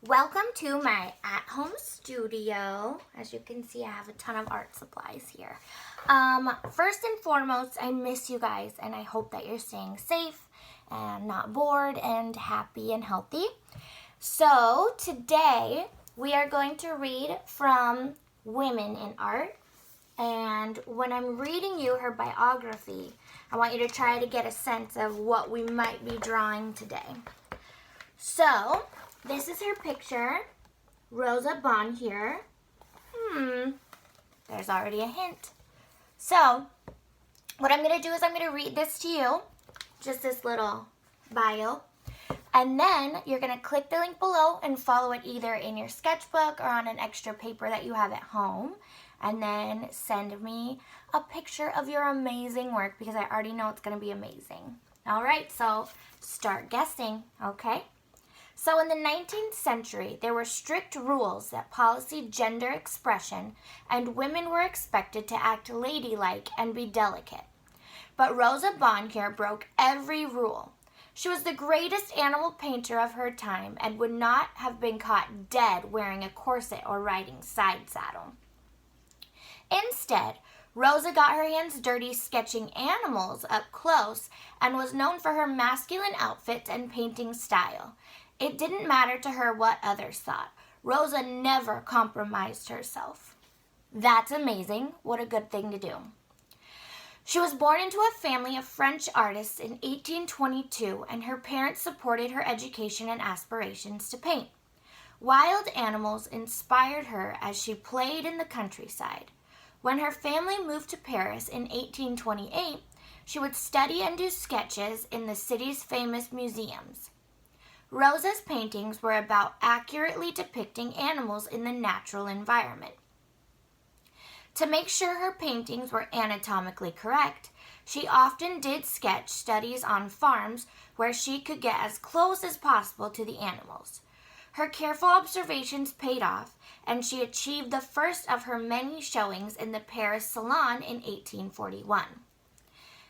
Welcome to my at-home studio. As you can see, I have a ton of art supplies here. First and foremost, I miss you guys, and I hope that you're staying safe and not bored and happy and healthy. So today, we are going to read from Women in Art. And when I'm reading you her biography, I want you to try to get a sense of what we might be drawing today. So, this is her picture. Rosa Bonheur. There's already a hint. So, what I'm going to do is I'm going to read this to you. Just this little bio. And then you're going to click the link below and follow it either in your sketchbook or on an extra paper that you have at home. And then send me a picture of your amazing work because I already know it's going to be amazing. All right, so start guessing, okay? So in the 19th century, there were strict rules that policed gender expression, and women were expected to act ladylike and be delicate. But Rosa Bonheur broke every rule. She was the greatest animal painter of her time and would not have been caught dead wearing a corset or riding side saddle. Instead, Rosa got her hands dirty sketching animals up close and was known for her masculine outfits and painting style. It didn't matter to her what others thought. Rosa never compromised herself. That's amazing. What a good thing to do. She was born into a family of French artists in 1822, and her parents supported her education and aspirations to paint. Wild animals inspired her as she played in the countryside. When her family moved to Paris in 1828, she would study and do sketches in the city's famous museums. Rosa's paintings were about accurately depicting animals in the natural environment. To make sure her paintings were anatomically correct, she often did sketch studies on farms where she could get as close as possible to the animals. Her careful observations paid off, and she achieved the first of her many showings in the Paris Salon in 1841.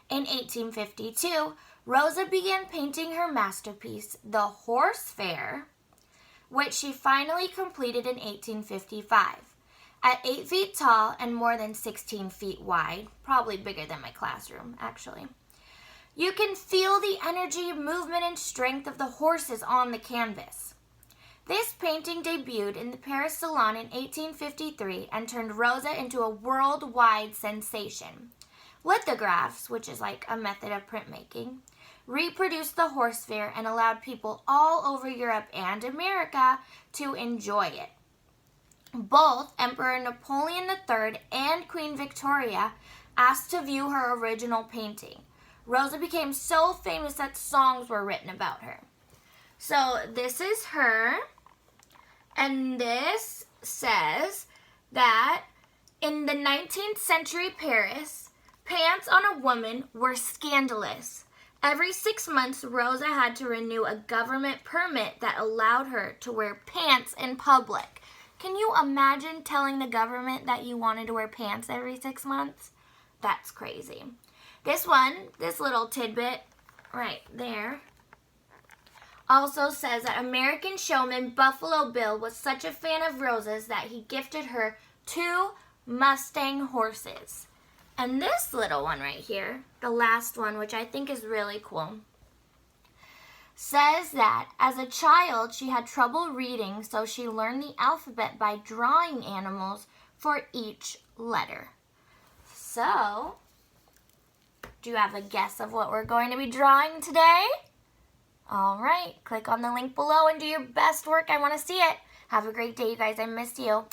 In 1852, Rosa began painting her masterpiece, The Horse Fair, which she finally completed in 1855. At 8 feet tall and more than 16 feet wide, probably bigger than my classroom, actually, you can feel the energy, movement, and strength of the horses on the canvas. This painting debuted in the Paris Salon in 1853 and turned Rosa into a worldwide sensation. Lithographs, which is like a method of printmaking, reproduced the horse fair and allowed people all over Europe and America to enjoy it. Both Emperor Napoleon III and Queen Victoria asked to view her original painting. Rosa became so famous that songs were written about her. So this is her, and this says that in the 19th century Paris, pants on a woman were scandalous. Every 6 months, Rosa had to renew a government permit that allowed her to wear pants in public. Can you imagine telling the government that you wanted to wear pants every 6 months? That's crazy. This little tidbit right there, also says that American showman Buffalo Bill was such a fan of Rosa's that he gifted her 2 Mustang horses. And this little one right here, the last one, which I think is really cool, says that as a child she had trouble reading, so she learned the alphabet by drawing animals for each letter. So, do you have a guess of what we're going to be drawing today? All right, click on the link below and do your best work. I want to see it. Have a great day, you guys. I miss you.